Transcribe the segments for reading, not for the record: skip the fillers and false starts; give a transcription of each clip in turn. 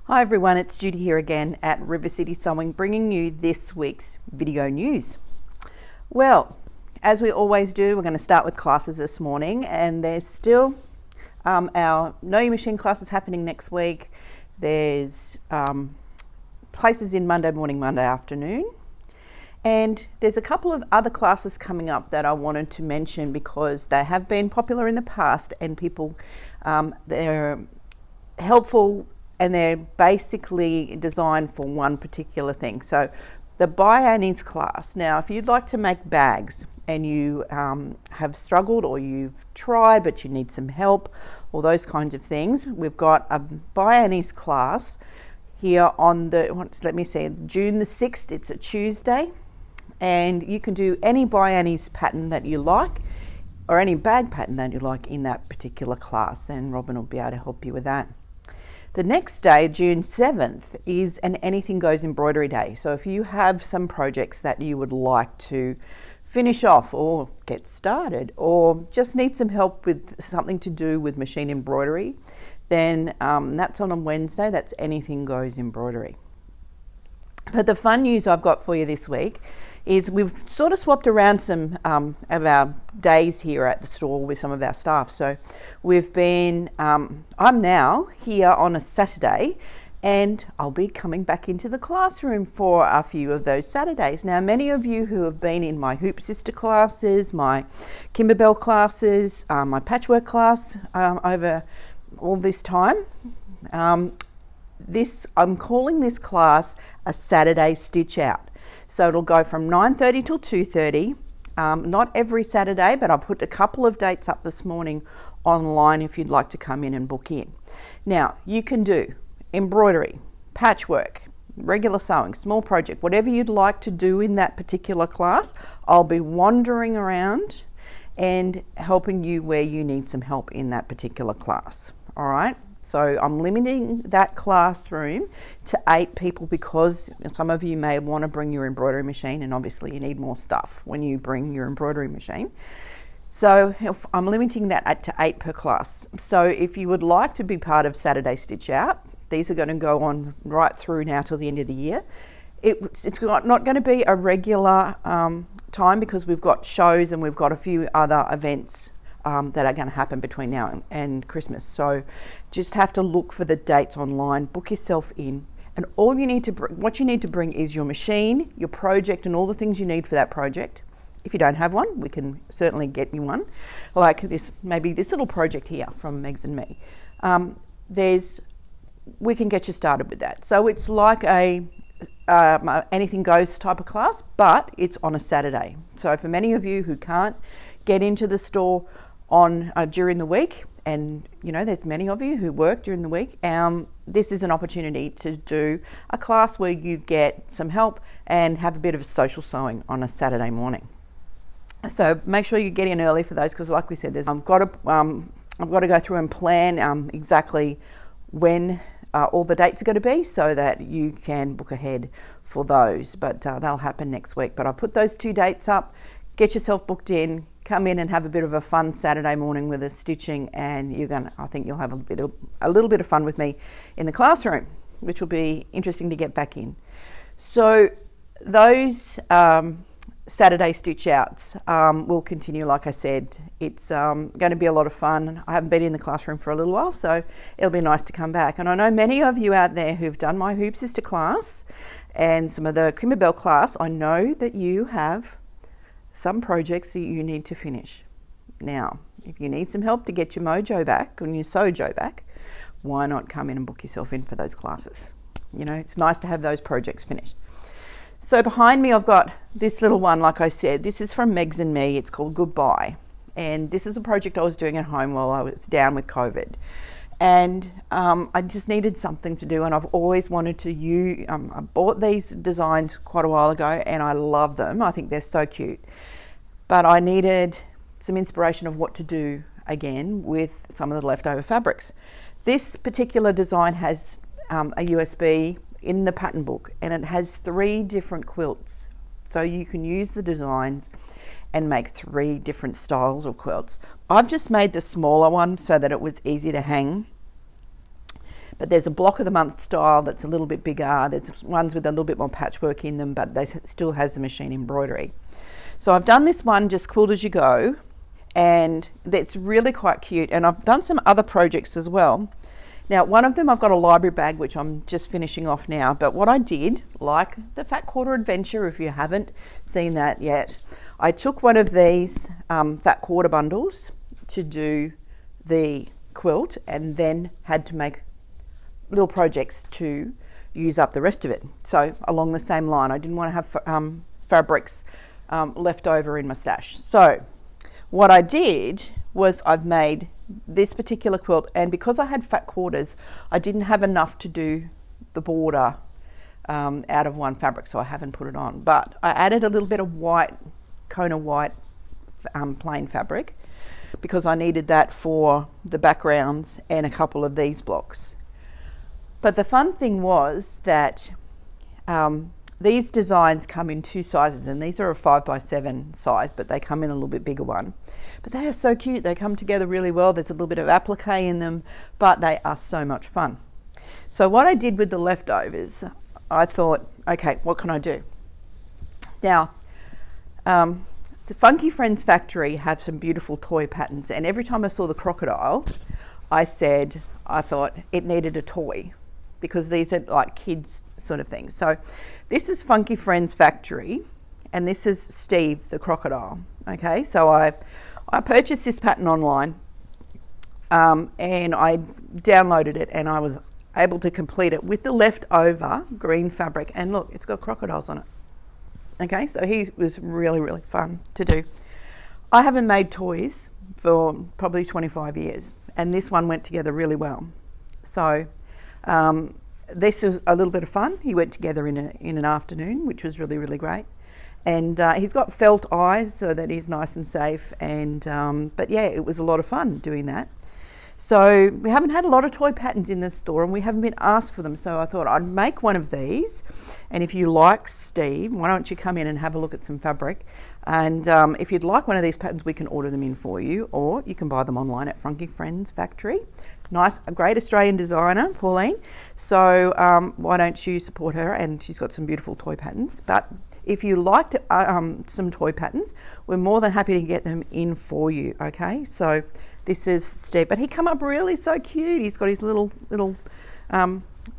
Hi everyone, it's Judi here again at River City Sewing, bringing you this week's video news. Well, as we always do, we're going to start with classes this morning, and there's still our Know Your Machine classes happening next week. There's places in Monday morning, Monday afternoon, and there's a couple of other classes coming up that I wanted to mention because they have been popular in the past, and people, they're helpful, and they're basically designed for one particular thing. So the By Annie's class, now if you'd like to make bags and you have struggled or you've tried but you need some help or those kinds of things, we've got a By Annie's class here on the, June the 6th, it's a Tuesday, and you can do any By Annie's pattern that you like or any bag pattern that you like in that particular class, and Robin will be able to help you with that. The next day, June 7th, is an Anything Goes embroidery day. So if you have some projects that you would like to finish off or get started, or just need some help with something to do with machine embroidery, then that's on a Wednesday. That's Anything Goes embroidery. But the fun news I've got for you this week is we've sort of swapped around some of our days here at the store with some of our staff. So we've been, I'm now here on a Saturday, and I'll be coming back into the classroom for a few of those Saturdays. Now, many of you who have been in my Hoop Sister classes, my Kimberbell classes, my patchwork class over all this time, I'm calling this class a Saturday Stitch Out. So it'll go from 9:30 till 2:30, not every Saturday, but I'll put a couple of dates up this morning online if you'd like to come in and book in. Now, you can do embroidery, patchwork, regular sewing, small project, whatever you'd like to do in that particular class. I'll be wandering around and helping you where you need some help in that particular class. All right. So I'm limiting that classroom to 8 people because some of you may want to bring your embroidery machine, and obviously you need more stuff when you bring your embroidery machine. So I'm limiting that to 8 per class. So if you would like to be part of Saturday Stitch Out, these are going to go on right through now till the end of the year. It's not going to be a regular time because we've got shows and we've got a few other events that are going to happen between now and Christmas. So just have to look for the dates online, book yourself in, and all you need to what you need to bring is your machine, your project, and all the things you need for that project. If you don't have one, we can certainly get you one, like this, maybe this little project here from Megs and me. We can get you started with that. So it's like a Anything Goes type of class, but it's on a Saturday. So for many of you who can't get into the store on during the week, and you know there's many of you who work during the week, this is an opportunity to do a class where you get some help and have a bit of social sewing on a Saturday morning. So make sure you get in early for those, because like we said, I've got to go through and plan exactly when all the dates are going to be so that you can book ahead for those, but they'll happen next week. But I'll put those 2 dates up. Get yourself booked in, come in and have a bit of a fun Saturday morning with us stitching, and I think you'll have a little bit of fun with me in the classroom, which will be interesting to get back in. So those Saturday Stitch Outs will continue. Like I said, it's going to be a lot of fun. I haven't been in the classroom for a little while, so it'll be nice to come back. And I know many of you out there who've done my Hoop Sister class and some of the Kimberbell class, I know that you have some projects that you need to finish. Now, if you need some help to get your mojo back and your sojo back, why not come in and book yourself in for those classes? You know, it's nice to have those projects finished. So behind me, I've got this little one, like I said. This is from Megs and me. It's called Goodbye. And this is a project I was doing at home while I was down with COVID. And I just needed something to do, and I've always wanted to use, I bought these designs quite a while ago and I love them. I think they're so cute. But I needed some inspiration of what to do again with some of the leftover fabrics. This particular design has a USB in the pattern book, and it has 3 different quilts. So you can use the designs and make 3 different styles of quilts. I've just made the smaller one so that it was easy to hang. But there's a block of the month style that's a little bit bigger. There's ones with a little bit more patchwork in them, but they still has the machine embroidery. So I've done this one just quilt as you go, and it's really quite cute. And I've done some other projects as well. Now, one of them I've got a library bag, which I'm just finishing off now. But what I did, like the Fat Quarter Adventure, if you haven't seen that yet, I took one of these Fat Quarter bundles to do the quilt, and then had to make little projects to use up the rest of it. So along the same line, I didn't want to have fabrics left over in my stash. So what I did was I've made this particular quilt, and because I had fat quarters, I didn't have enough to do the border out of one fabric, so I haven't put it on. But I added a little bit of white, Kona white plain fabric, because I needed that for the backgrounds and a couple of these blocks. But the fun thing was that these designs come in two sizes, and these are a 5x7 size, but they come in a little bit bigger one. But they are so cute, they come together really well. There's a little bit of applique in them, but they are so much fun. So what I did with the leftovers, I thought, okay, what can I do? Now, the Funky Friends factory have some beautiful toy patterns, and every time I saw the crocodile, I thought it needed a toy, because these are like kids sort of things. So this is Funky Friends factory, and this is Steve the crocodile. Okay, so I purchased this pattern online, and I downloaded it, and I was able to complete it with the leftover green fabric, and look, it's got crocodiles on it. Okay, so he was really, really fun to do. I haven't made toys for probably 25 years, and this one went together really well. So this is a little bit of fun. He went together in an afternoon, which was really, really great. And he's got felt eyes so that he's nice and safe. And but yeah, it was a lot of fun doing that. So we haven't had a lot of toy patterns in the store, and we haven't been asked for them. So I thought I'd make one of these. And if you like Steve, why don't you come in and have a look at some fabric? And if you'd like one of these patterns, we can order them in for you, or you can buy them online at Funky Friends Factory. Nice, a great Australian designer, Pauline. So why don't you support her? And she's got some beautiful toy patterns. But if you liked some toy patterns, we're more than happy to get them in for you. Okay, so this is Steve, but he come up really so cute. He's got his little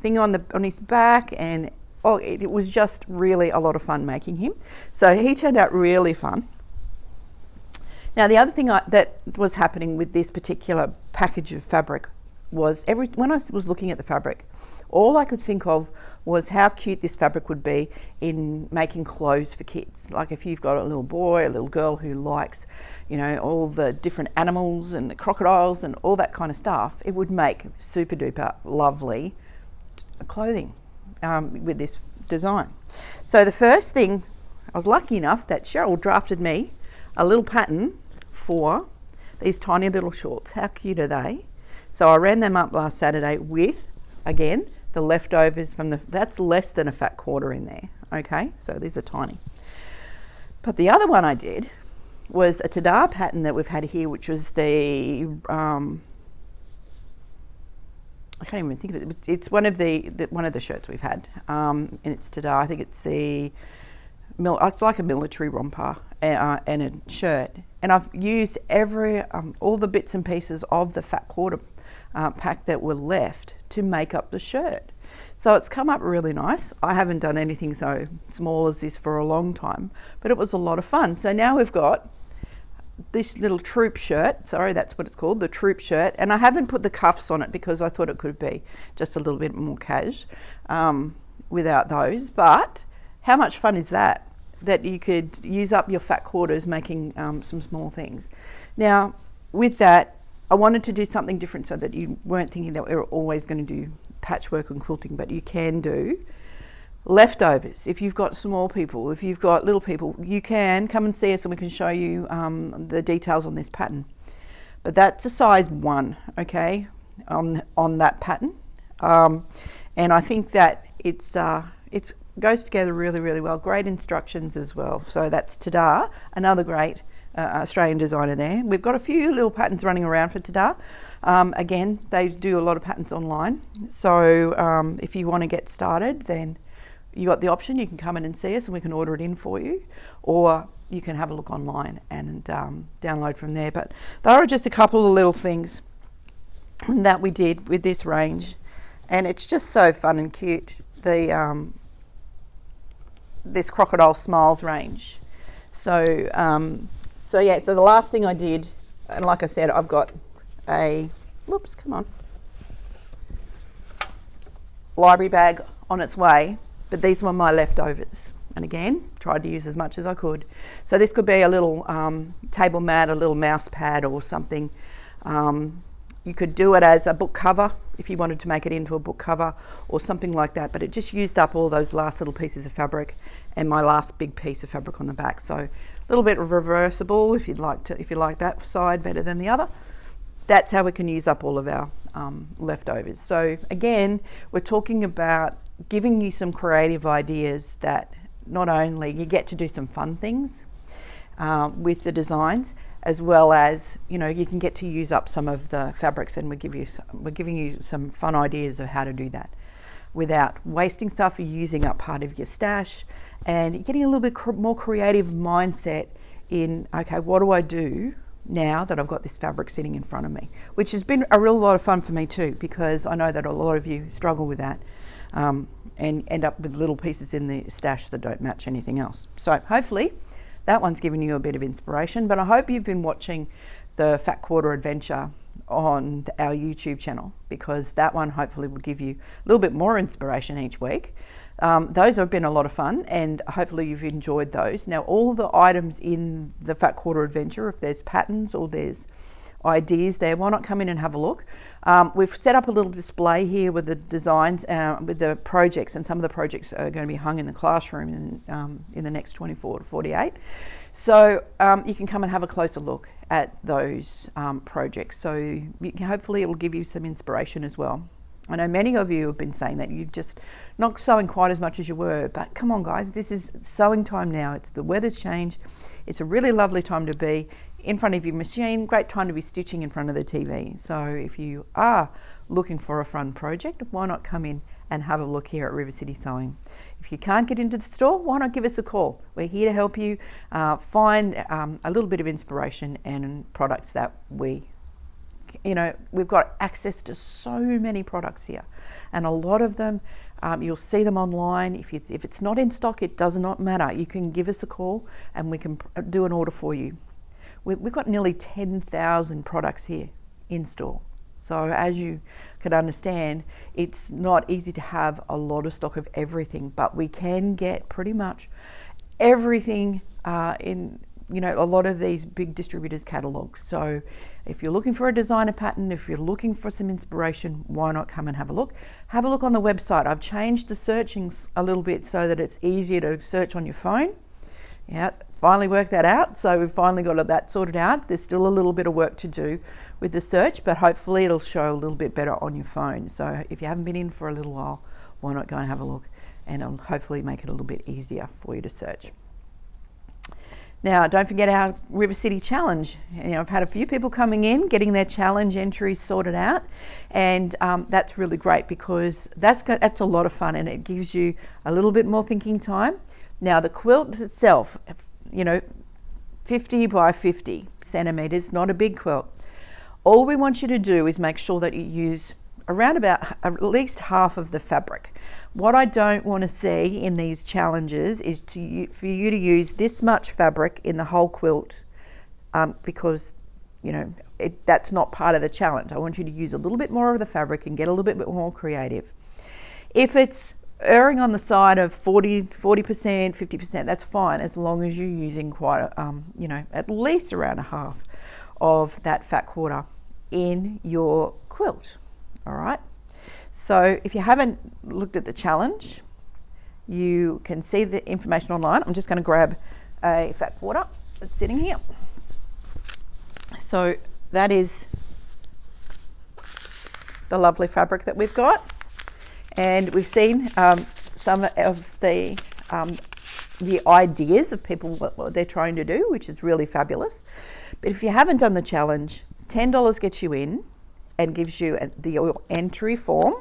thing on his back, and oh, it was just really a lot of fun making him. So he turned out really fun. Now the other thing that was happening with this particular package of fabric was when I was looking at the fabric, all I could think of was how cute this fabric would be in making clothes for kids. Like if you've got a little boy, a little girl who likes, you know, all the different animals and the crocodiles and all that kind of stuff, it would make super duper lovely clothing with this design. So the first thing, I was lucky enough that Cheryl drafted me a little pattern for these tiny little shorts. How cute are they? So I ran them up last Saturday with, again, the leftovers from that's less than a fat quarter in there. Okay, so these are tiny. But the other one I did was a Tada pattern that we've had here, which was the, I can't even think of it. It's one of the shirts we've had, and it's Tada. I think it's it's like a military romper and a shirt. And I've used all the bits and pieces of the fat quarter pack that were left to make up the shirt. So it's come up really nice. I haven't done anything so small as this for a long time, but it was a lot of fun. So now we've got this little troop shirt, sorry, that's what it's called, the troop shirt, and I haven't put the cuffs on it because I thought it could be just a little bit more cash without those. But how much fun is that you could use up your fat quarters making some small things. Now with that, I wanted to do something different so that you weren't thinking that we were always going to do patchwork and quilting, but you can do leftovers. If you've got small people, if you've got little people, you can come and see us and we can show you the details on this pattern. But that's a size 1, okay, on that pattern. And I think that it goes together really, really well. Great instructions as well. So that's Tada, another great Australian designer there. We've got a few little patterns running around for today. Again, they do a lot of patterns online. So if you want to get started, then you got the option. You can come in and see us and we can order it in for you, or you can have a look online and download from there. But there are just a couple of little things that we did with this range, and it's just so fun and cute. The this Crocodile Smiles range. So yeah, so the last thing I did, and like I said, I've got a library bag on its way, but these were my leftovers, and again tried to use as much as I could. So this could be a little table mat, a little mouse pad or something. You could do it as a book cover if you wanted to make it into a book cover or something like that, but it just used up all those last little pieces of fabric and my last big piece of fabric on the back. So a little bit reversible if you like that side better than the other. That's how we can use up all of our leftovers. So again, we're talking about giving you some creative ideas that not only you get to do some fun things with the designs, as well as, you know, you can get to use up some of the fabrics, and we're giving you some fun ideas of how to do that without wasting stuff. You're using up part of your stash and you're getting a little bit more creative mindset in, okay, what do I do now that I've got this fabric sitting in front of me, which has been a real lot of fun for me too, because I know that a lot of you struggle with that and end up with little pieces in the stash that don't match anything else. So hopefully that one's given you a bit of inspiration, but I hope you've been watching the Fat Quarter Adventure on our YouTube channel, because that one hopefully will give you a little bit more inspiration each week. Those have been a lot of fun, and hopefully you've enjoyed those. Now, all the items in the Fat Quarter Adventure, if there's patterns or there's ideas there, why not come in and have a look? We've set up a little display here with the designs, with the projects, and some of the projects are going to be hung in the classroom in the next 24 to 48. So you can come and have a closer look at those projects. So you can, hopefully it will give you some inspiration as well. I know many of you have been saying that you're just not sewing quite as much as you were, but come on guys, this is sewing time now. It's the weather's changed. It's a really lovely time to be in front of your machine, great time to be stitching in front of the TV. So if you are looking for a fun project, why not come in and have a look here at River City Sewing? If you can't get into the store, why not give us a call? We're here to help you find a little bit of inspiration and products that we've got access to so many products here, and a lot of them you'll see them online. If it's not in stock, it does not matter. You can give us a call and we can do an order for you. We've got nearly 10,000 products here in store. So as you can understand, it's not easy to have a lot of stock of everything, but we can get pretty much everything in a lot of these big distributors' catalogs. So if you're looking for a designer pattern, if you're looking for some inspiration, why not come and have a look? Have a look on the website. I've changed the searchings a little bit so that it's easier to search on your phone. Yeah, finally worked that out. So we've finally got that sorted out. There's still a little bit of work to do with the search, but hopefully it'll show a little bit better on your phone. So if you haven't been in for a little while, why not go and have a look, and it'll hopefully make it a little bit easier for you to search. Now, don't forget our River City Challenge. I've had a few people coming in, getting their challenge entries sorted out, and that's really great because that's a lot of fun, and it gives you a little bit more thinking time. Now, the quilt itself, 50 by 50 centimeters, not a big quilt. All we want you to do is make sure that you use around about at least half of the fabric. What I don't want to see in these challenges is for you to use this much fabric in the whole quilt, because that's not part of the challenge. I want you to use a little bit more of the fabric and get a little bit more creative. If it's erring on the side of 40%, 50%, that's fine, as long as you're using quite at least around a half of that fat quarter in your quilt. All right. So if you haven't looked at the challenge, you can see the information online. I'm just going to grab a fat quarter that's sitting here. So that is the lovely fabric that we've got, and we've seen some of the the ideas of people, what they're trying to do, which is really fabulous. But if you haven't done the challenge, $10 gets you in and gives you the entry form.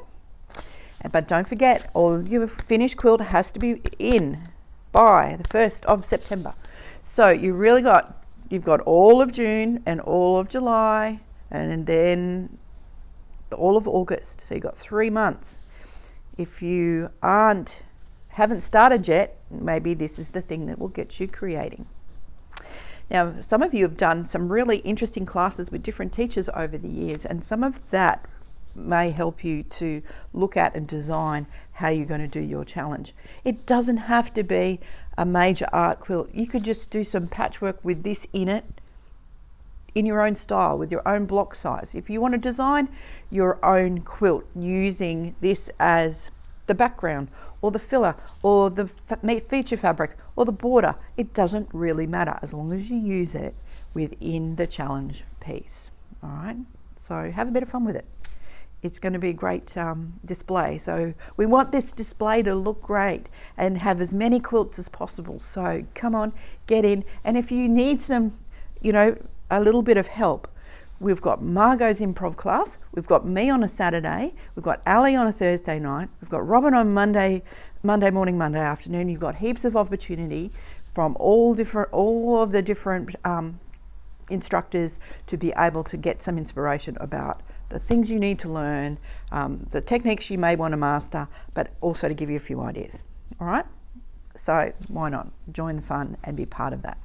But don't forget, all your finished quilt has to be in by the 1st of September. So you've got all of June and all of July and then all of August. So you've got 3 months. If you haven't started yet, maybe this is the thing that will get you creating. Now, some of you have done some really interesting classes with different teachers over the years, and some of that may help you to look at and design how you're going to do your challenge. It doesn't have to be a major art quilt. You could just do some patchwork with this in it, in your own style, with your own block size. If you want to design your own quilt using this as the background or the filler or the feature fabric or the border, it doesn't really matter as long as you use it within the challenge piece. All right, so have a bit of fun with it. It's going to be a great display. So we want this display to look great and have as many quilts as possible. So come on, get in. And if you need some, a little bit of help, we've got Margot's improv class, we've got me on a Saturday, we've got Ali on a Thursday night, we've got Robin on Monday morning, Monday afternoon. You've got heaps of opportunity from all of the different instructors to be able to get some inspiration about the things you need to learn, the techniques you may want to master, but also to give you a few ideas. All right? So why not join the fun and be part of that?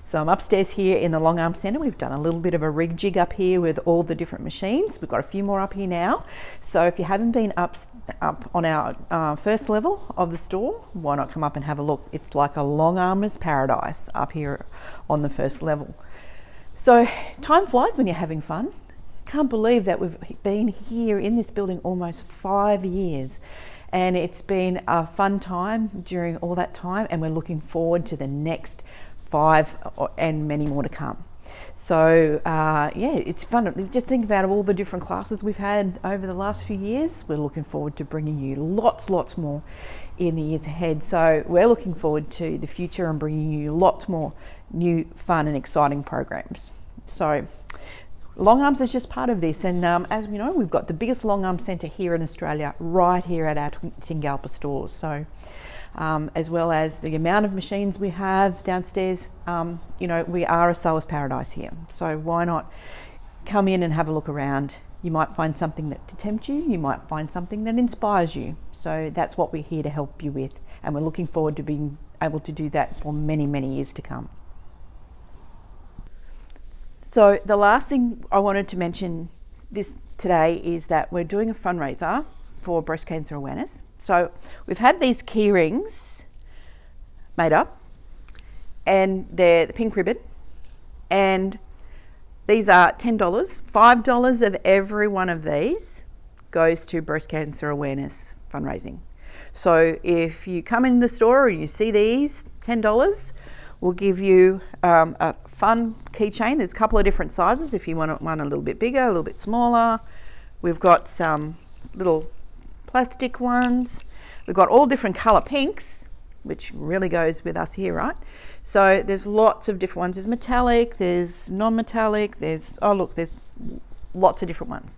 So I'm upstairs here in the Long Arm Centre. We've done a little bit of a rig jig up here with all the different machines. We've got a few more up here now. So if you haven't been up on our first level of the store, why not come up and have a look? It's like a long armer's paradise up here on the first level. So time flies when you're having fun. Can't believe that we've been here in this building almost 5 years. And it's been a fun time during all that time, and we're looking forward to the next 5 and many more to come. So it's fun. Just think about all the different classes we've had over the last few years. We're looking forward to bringing you lots more in the years ahead. So we're looking forward to the future and bringing you lots more new fun and exciting programs. So Long Arms is just part of this, and as we know, we've got the biggest Long Arm Centre here in Australia right here at our Tingalpa stores. So as well as the amount of machines we have downstairs, we are a sewers paradise here. So why not come in and have a look around? You might find something that to tempt you, you might find something that inspires you. So that's what we're here to help you with, and we're looking forward to being able to do that for many years to come. So the last thing I wanted to mention today is that we're doing a fundraiser for breast cancer awareness. So we've had these key rings made up, and they're the pink ribbon, and these are $10. $5 of every one of these goes to breast cancer awareness fundraising. So if you come in the store and you see these, $10, we'll give you a fun keychain. There's a couple of different sizes if you want one a little bit bigger, a little bit smaller. We've got some little plastic ones. We've got all different colour pinks, which really goes with us here, right? So there's lots of different ones. There's metallic, there's non-metallic, there's lots of different ones.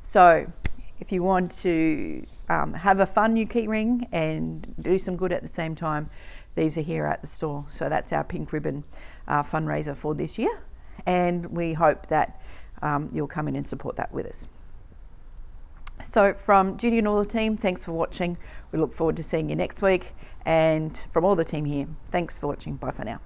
So if you want to have a fun new key ring and do some good at the same time, these are here at the store. So that's our pink ribbon fundraiser for this year, and we hope that you'll come in and support that with us. So from Judi and all the team, thanks for watching. We look forward to seeing you next week, and from all the team here, thanks for watching. Bye for now.